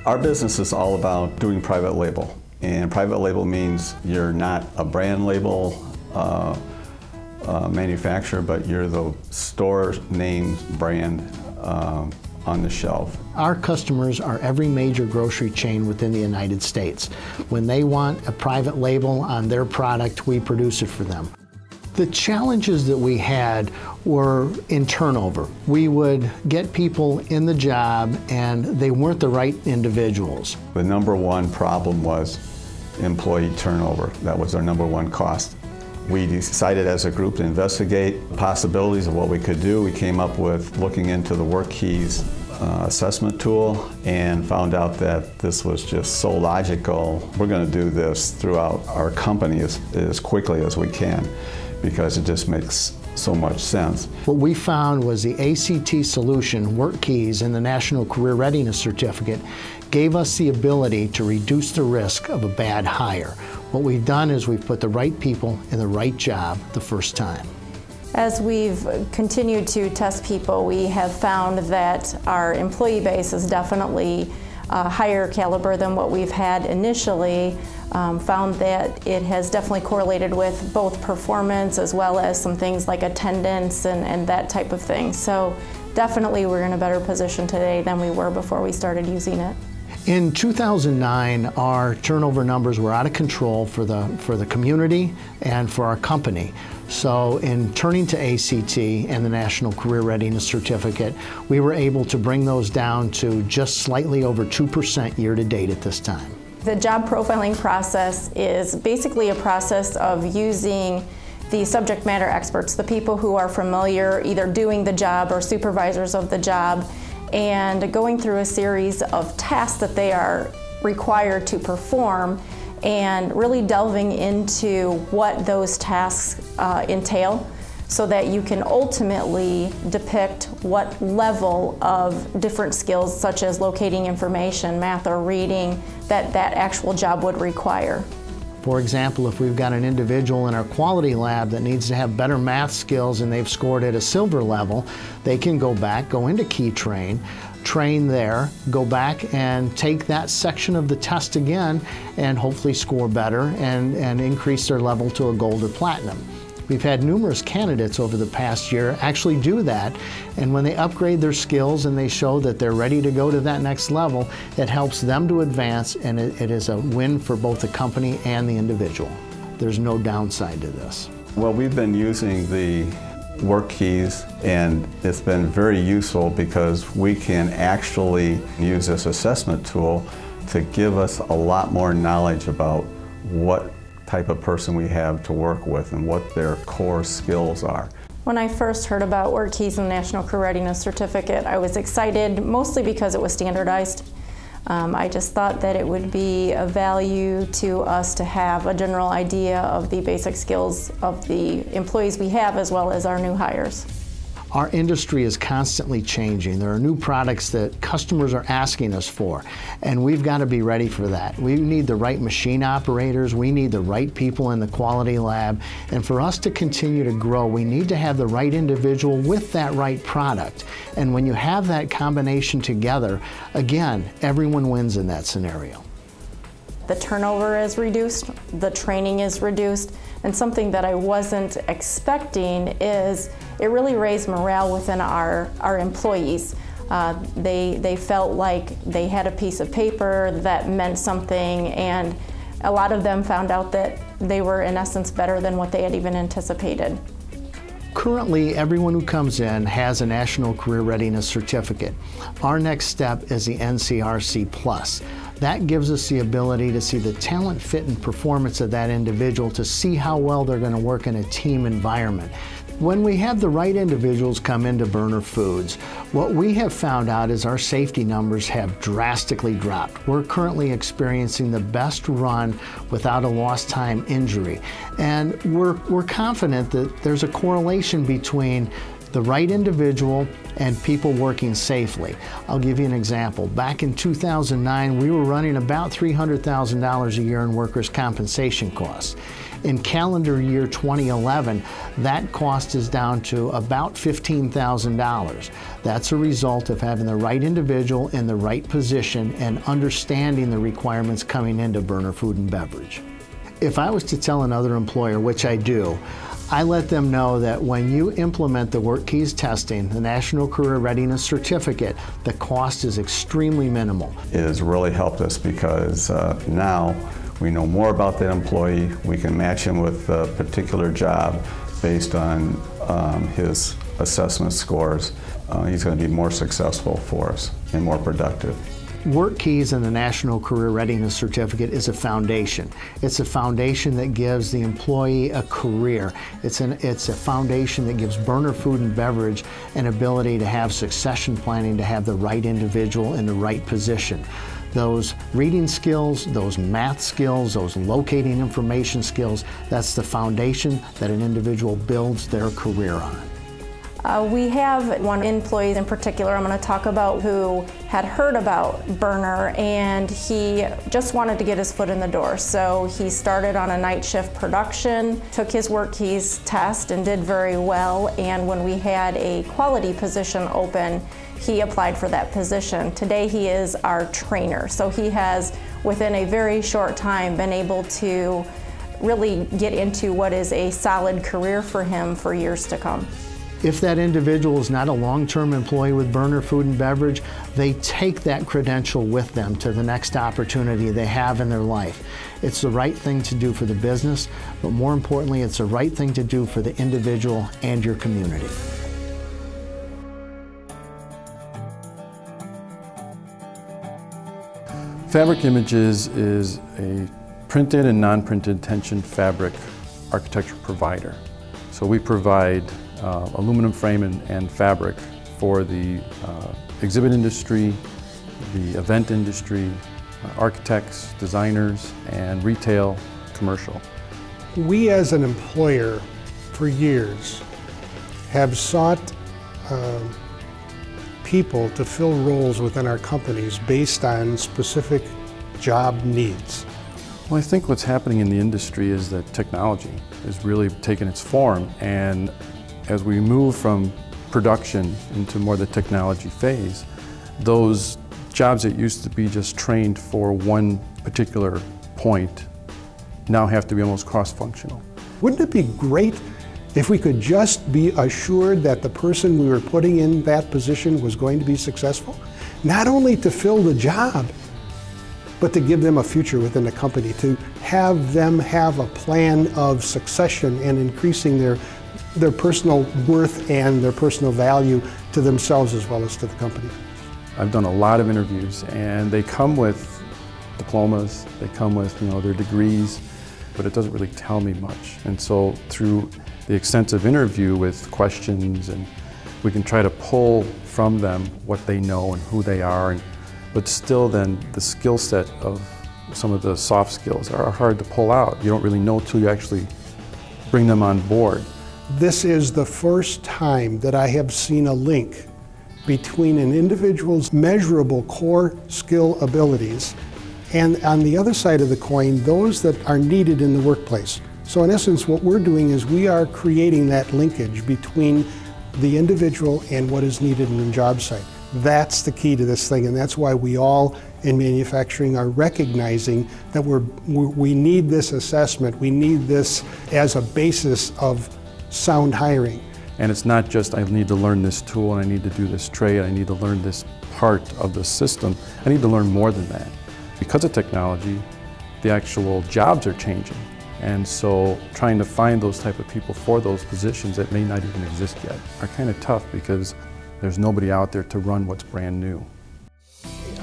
Our business is all about doing private label. And private label means you're not a brand label manufacturer, but you're the store name brand on the shelf. Our customers are every major grocery chain within the United States. When they want a private label on their product, we produce it for them. The challenges that we had were in turnover. We would get people in the job and they weren't the right individuals. The number one problem was employee turnover. That was our number one cost. We decided as a group to investigate possibilities of what we could do. We came up with looking into the WorkKeys assessment tool and found out that this was just so logical. We're going to do this throughout our company as quickly as we can because it just makes so much sense. What we found was the ACT solution, WorkKeys, and the National Career Readiness Certificate gave us the ability to reduce the risk of a bad hire. What we've done is we've put the right people in the right job the first time. As we've continued to test people, we have found that our employee base is definitely higher caliber than what we've had initially. Found that it has definitely correlated with both performance as well as some things like attendance and that type of thing. So definitely we're in a better position today than we were before we started using it. In 2009, our turnover numbers were out of control for the community and for our company. So in turning to ACT and the National Career Readiness Certificate, we were able to bring those down to just slightly over 2% year to date at this time. The job profiling process is basically a process of using the subject matter experts, the people who are familiar either doing the job or supervisors of the job, and going through a series of tasks that they are required to perform and really delving into what those tasks entail so that you can ultimately depict what level of different skills such as locating information, math or reading, that actual job would require. For example, if we've got an individual in our quality lab that needs to have better math skills and they've scored at a silver level, they can go back, go into KeyTrain, train there, go back and take that section of the test again and hopefully score better and increase their level to a gold or platinum. We've had numerous candidates over the past year actually do that, and when they upgrade their skills and they show that they're ready to go to that next level, it helps them to advance, and it is a win for both the company and the individual. There's no downside to this. Well, we've been using the WorkKeys, and it's been very useful because we can actually use this assessment tool to give us a lot more knowledge about what type of person we have to work with and what their core skills are. When I first heard about WorkKeys and the National Career Readiness Certificate, I was excited mostly because it was standardized. I just thought that it would be of value to us to have a general idea of the basic skills of the employees we have as well as our new hires. Our industry is constantly changing. There are new products that customers are asking us for, and we've got to be ready for that. We need the right machine operators, we need the right people in the quality lab, and for us to continue to grow, we need to have the right individual with that right product. And when you have that combination together, again, everyone wins in that scenario. The turnover is reduced, the training is reduced, and something that I wasn't expecting is it really raised morale within our employees. They felt like they had a piece of paper that meant something, and a lot of them found out that they were in essence better than what they had even anticipated. Currently, everyone who comes in has a National Career Readiness Certificate. Our next step is the NCRC Plus. That gives us the ability to see the talent, fit, and performance of that individual to see how well they're going to work in a team environment. When we have the right individuals come into Berner Foods, what we have found out is our safety numbers have drastically dropped. We're currently experiencing the best run without a lost time injury. And we're confident that there's a correlation between the right individual and people working safely. I'll give you an example. Back in 2009, we were running about $300,000 a year in workers' compensation costs. In calendar year 2011, that cost is down to about $15,000. That's a result of having the right individual in the right position and understanding the requirements coming into Bernner Food and Beverage. If I was to tell another employer, which I do, I let them know that when you implement the WorkKeys testing, the National Career Readiness Certificate, the cost is extremely minimal. It has really helped us because now we know more about that employee. We can match him with a particular job based on his assessment scores. He's going to be more successful for us and more productive. WorkKeys and the National Career Readiness Certificate is a foundation. It's a foundation that gives the employee a career. It's a foundation that gives Bernner Food and Beverage an ability to have succession planning, to have the right individual in the right position. Those reading skills, those math skills, those locating information skills, that's the foundation that an individual builds their career on. We have one employee in particular I'm going to talk about who had heard about Bernner, and he just wanted to get his foot in the door. So he started on a night shift production, took his WorkKeys test and did very well, and when we had a quality position open, he applied for that position. Today he is our trainer, so he has within a very short time been able to really get into what is a solid career for him for years to come. If that individual is not a long-term employee with Bernner Food and Beverage, they take that credential with them to the next opportunity they have in their life. It's the right thing to do for the business, but more importantly, it's the right thing to do for the individual and your community. Fabric Images is a printed and non-printed tension fabric architecture provider. So we provide aluminum frame and fabric for the exhibit industry, the event industry, architects, designers, and retail, commercial. We as an employer for years have sought people to fill roles within our companies based on specific job needs. Well, I think what's happening in the industry is that technology is really taking its form, and as we move from production into more the technology phase, those jobs that used to be just trained for one particular point now have to be almost cross-functional. Wouldn't it be great if we could just be assured that the person we were putting in that position was going to be successful? Not only to fill the job, but to give them a future within the company, to have them have a plan of succession and increasing their personal worth and their personal value to themselves as well as to the company. I've done a lot of interviews, and they come with diplomas, they come with their degrees, but it doesn't really tell me much. And so through the extensive interview with questions, and we can try to pull from them what they know and who they are, but still then the skill set of some of the soft skills are hard to pull out. You don't really know till you actually bring them on board. This is the first time that I have seen a link between an individual's measurable core skill abilities and, on the other side of the coin, those that are needed in the workplace. So in essence, what we're doing is we are creating that linkage between the individual and what is needed in the job site. That's the key to this thing, and that's why we all in manufacturing are recognizing that we need this assessment, we need this as a basis of sound hiring. And it's not just I need to learn this tool and I need to do this trade, I need to learn this part of the system. I need to learn more than that. Because of technology, the actual jobs are changing. And so trying to find those type of people for those positions that may not even exist yet are kind of tough because there's nobody out there to run what's brand new.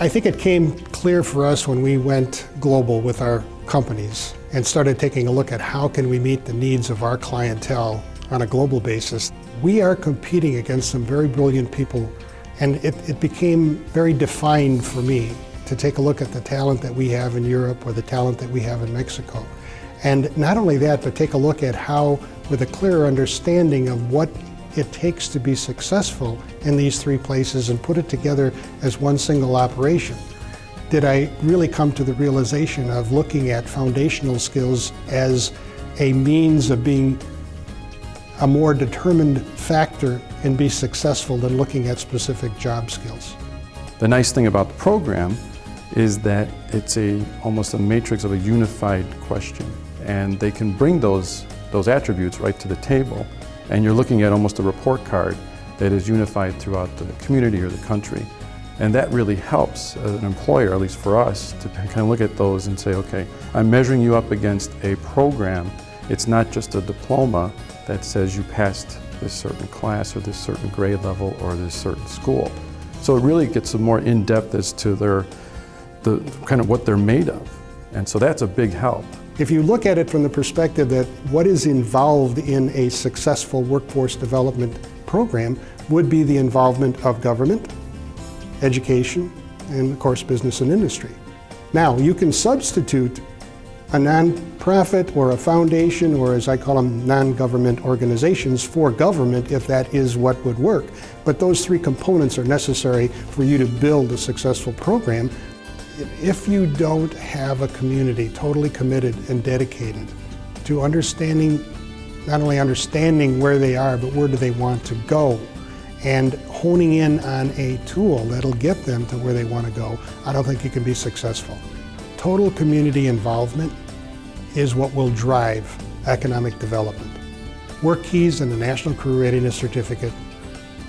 I think it came clear for us when we went global with our companies and started taking a look at how can we meet the needs of our clientele on a global basis. We are competing against some very brilliant people, and it became very defined for me to take a look at the talent that we have in Europe or the talent that we have in Mexico. And not only that, but take a look at how, with a clearer understanding of what it takes to be successful in these three places and put it together as one single operation, did I really come to the realization of looking at foundational skills as a means of being a more determined factor and be successful than looking at specific job skills. The nice thing about the program is that it's almost a matrix of a unified question, and they can bring those attributes right to the table, and you're looking at almost a report card that is unified throughout the community or the country. And that really helps as an employer, at least for us, to kind of look at those and say, okay, I'm measuring you up against a program. It's not just a diploma that says you passed this certain class or this certain grade level or this certain school. So it really gets some more in-depth as to the kind of what they're made of. And so that's a big help. If you look at it from the perspective that what is involved in a successful workforce development program would be the involvement of government, education, and of course business and industry. Now, you can substitute a nonprofit or a foundation, or as I call them, non-government organizations, for government if that is what would work. But those three components are necessary for you to build a successful program. If you don't have a community totally committed and dedicated to understanding, not only understanding where they are, but where do they want to go, and honing in on a tool that'll get them to where they want to go, I don't think you can be successful. Total community involvement is what will drive economic development. WorkKeys and the National Career Readiness Certificate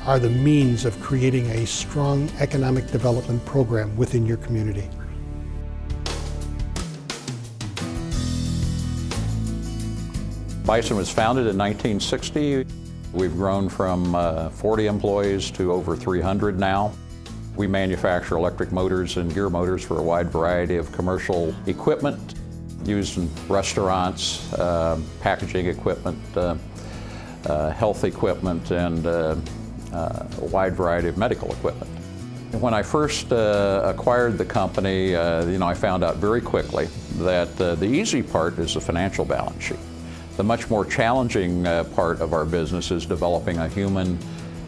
are the means of creating a strong economic development program within your community. Bison was founded in 1960. We've grown from 40 employees to over 300 now. We manufacture electric motors and gear motors for a wide variety of commercial equipment used in restaurants, packaging equipment, health equipment, and a wide variety of medical equipment. When I first acquired the company, I found out very quickly that the easy part is the financial balance sheet. The much more challenging part of our business is developing a human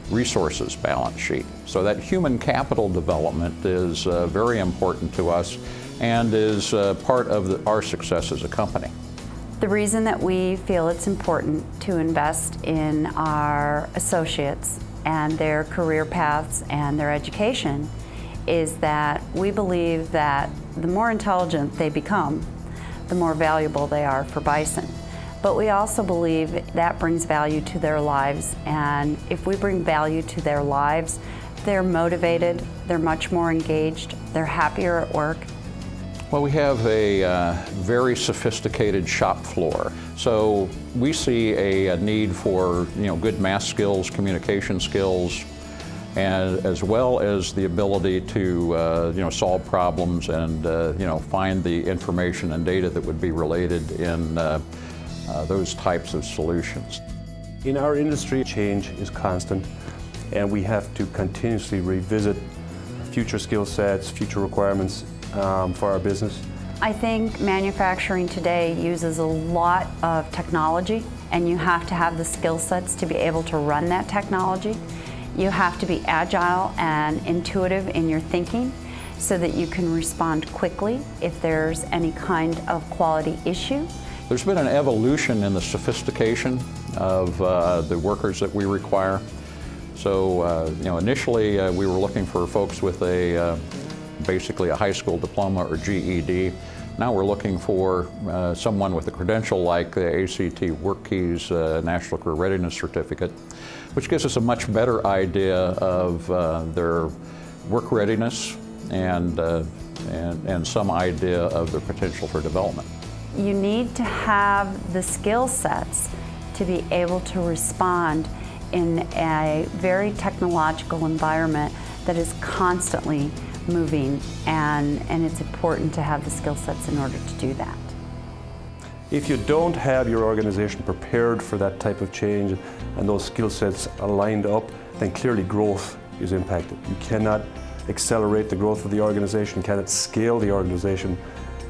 resources balance sheet. So that human capital development is very important to us and is part of our success as a company. The reason that we feel it's important to invest in our associates and their career paths and their education is that we believe that the more intelligent they become, the more valuable they are for Bison. But we also believe that brings value to their lives, and if we bring value to their lives, they're motivated, they're much more engaged, they're happier at work. Well, we have a very sophisticated shop floor, so we see a need for good math skills, communication skills, and as well as the ability to solve problems and find the information and data that would be related in those types of solutions. In our industry, change is constant, and we have to continuously revisit future skill sets, future requirements for our business. I think manufacturing today uses a lot of technology, and you have to have the skill sets to be able to run that technology. You have to be agile and intuitive in your thinking so that you can respond quickly if there's any kind of quality issue. There's been an evolution in the sophistication of the workers that we require. So, initially we were looking for folks with basically a high school diploma or GED. Now we're looking for someone with a credential like the ACT WorkKeys National Career Readiness Certificate, which gives us a much better idea of their work readiness and some idea of their potential for development. You need to have the skill sets to be able to respond in a very technological environment that is constantly moving, and it's important to have the skill sets in order to do that. If you don't have your organization prepared for that type of change and those skill sets are lined up, then clearly growth is impacted. You cannot accelerate the growth of the organization, you cannot scale the organization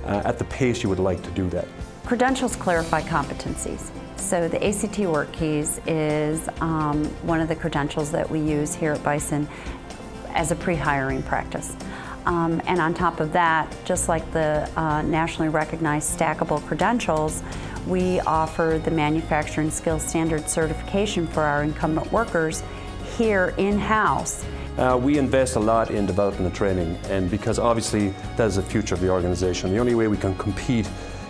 at the pace you would like to do that. Credentials clarify competencies. So the ACT WorkKeys is one of the credentials that we use here at Bison as a pre-hiring practice. And on top of that, just like the nationally recognized stackable credentials, we offer the Manufacturing Skills Standard certification for our incumbent workers here in-house. We invest a lot in development and training, and because obviously that is the future of the organization. The only way we can compete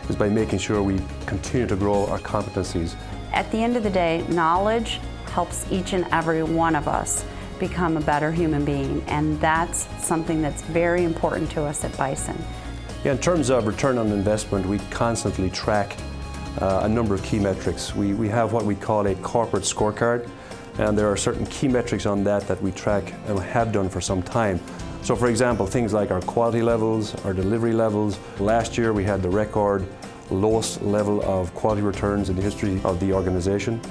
is by making sure we continue to grow our competencies. At the end of the day, knowledge helps each and every one of us become a better human being, and that's something that's very important to us at Bison. Yeah, in terms of return on investment, we constantly track a number of key metrics. We have what we call a corporate scorecard, and there are certain key metrics on that we track and have done for some time. So for example, things like our quality levels, our delivery levels. Last year we had the record lowest level of quality returns in the history of the organization.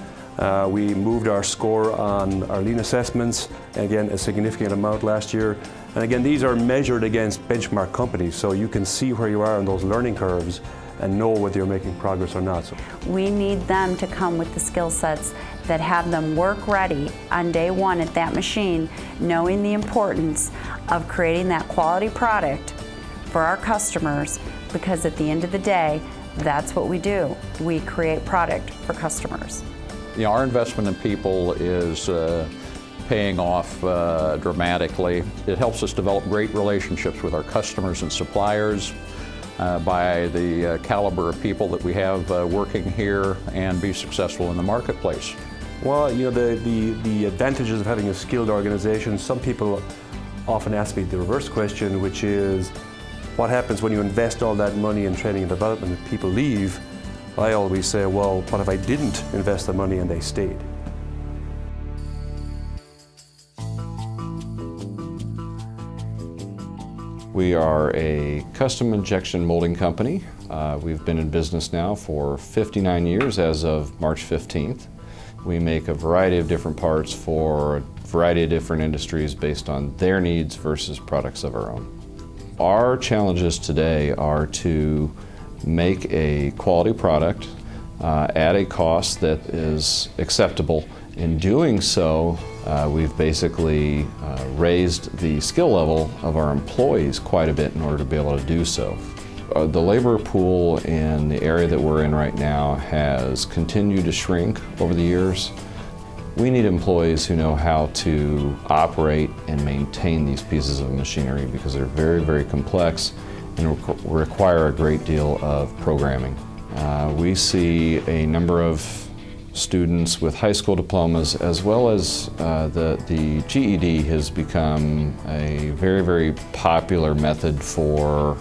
We moved our score on our lean assessments, again a significant amount last year. And again, these are measured against benchmark companies, so you can see where you are on those learning curves and know whether you're making progress or not. So we need them to come with the skill sets that have them work ready on day one at that machine, knowing the importance of creating that quality product for our customers, because at the end of the day, that's what we do. We create product for customers. You know, our investment in people is paying off dramatically. It helps us develop great relationships with our customers and suppliers by the caliber of people that we have working here, and be successful in the marketplace. Well, you know, the advantages of having a skilled organization, some people often ask me the reverse question, which is, what happens when you invest all that money in training and development and people leave? I always say, well, what if I didn't invest the money and they stayed? We are a custom injection molding company. We've been in business now for 59 years as of March 15th. We make a variety of different parts for a variety of different industries based on their needs versus products of our own. Our challenges today are to make a quality product at a cost that is acceptable. In doing so, we've basically raised the skill level of our employees quite a bit in order to be able to do so. The labor pool in the area that we're in right now has continued to shrink over the years. We need employees who know how to operate and maintain these pieces of machinery, because they're very, very complex and require a great deal of programming. We see a number of students with high school diplomas, as well as the GED has become a very, very popular method for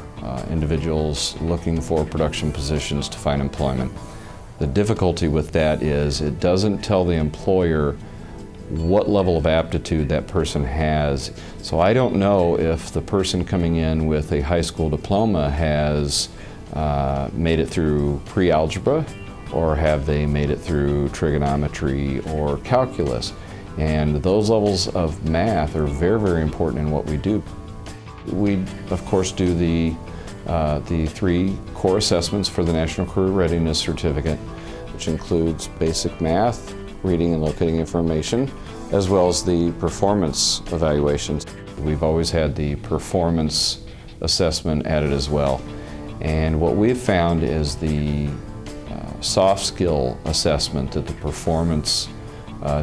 individuals looking for production positions to find employment. The difficulty with that is it doesn't tell the employer what level of aptitude that person has. So I don't know if the person coming in with a high school diploma has made it through pre-algebra, or have they made it through trigonometry or calculus. And those levels of math are very, very important in what we do. We, of course, do the 3 core assessments for the National Career Readiness Certificate, which includes basic math, reading and locating information, as well as the performance evaluations. We've always had the performance assessment added as well. And what we've found is the soft skill assessment that the performance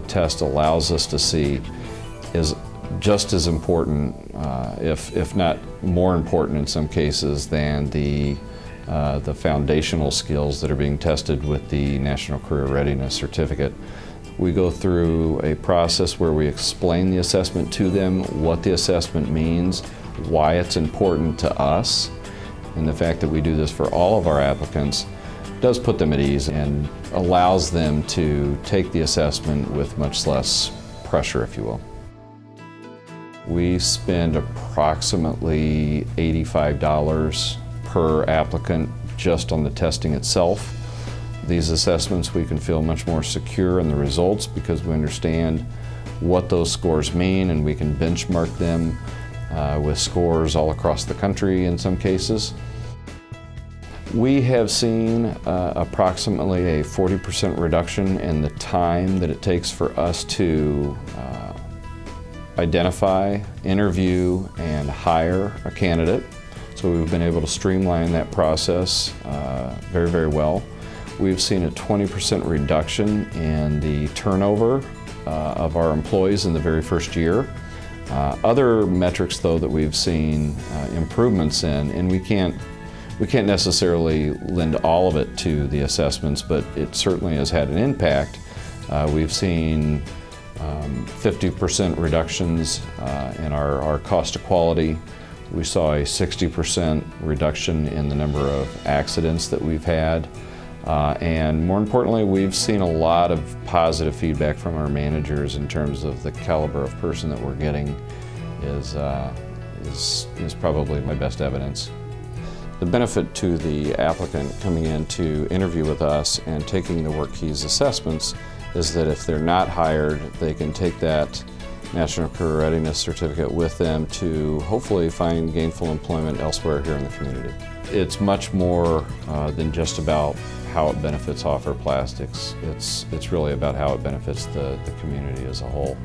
test allows us to see is just as important, if not more important in some cases, than the foundational skills that are being tested with the National Career Readiness Certificate. We go through a process where we explain the assessment to them, what the assessment means, why it's important to us, and the fact that we do this for all of our applicants does put them at ease and allows them to take the assessment with much less pressure, if you will. We spend approximately $85 per applicant just on the testing itself. These assessments, we can feel much more secure in the results because we understand what those scores mean, and we can benchmark them with scores all across the country in some cases. We have seen approximately a 40% reduction in the time that it takes for us to identify, interview, and hire a candidate. So we've been able to streamline that process very, very well. We've seen a 20% reduction in the turnover of our employees in the very first year. Other metrics, though, that we've seen improvements in, and we can't necessarily lend all of it to the assessments, but it certainly has had an impact. We've seen 50% reductions in our cost of quality. We saw a 60% reduction in the number of accidents that we've had. And more importantly, we've seen a lot of positive feedback from our managers in terms of the caliber of person that we're getting is probably my best evidence. The benefit to the applicant coming in to interview with us and taking the WorkKeys assessments is that if they're not hired, they can take that National Career Readiness Certificate with them to hopefully find gainful employment elsewhere here in the community. It's much more than just about how it benefits Hoffer Plastics. It's really about how it benefits the community as a whole.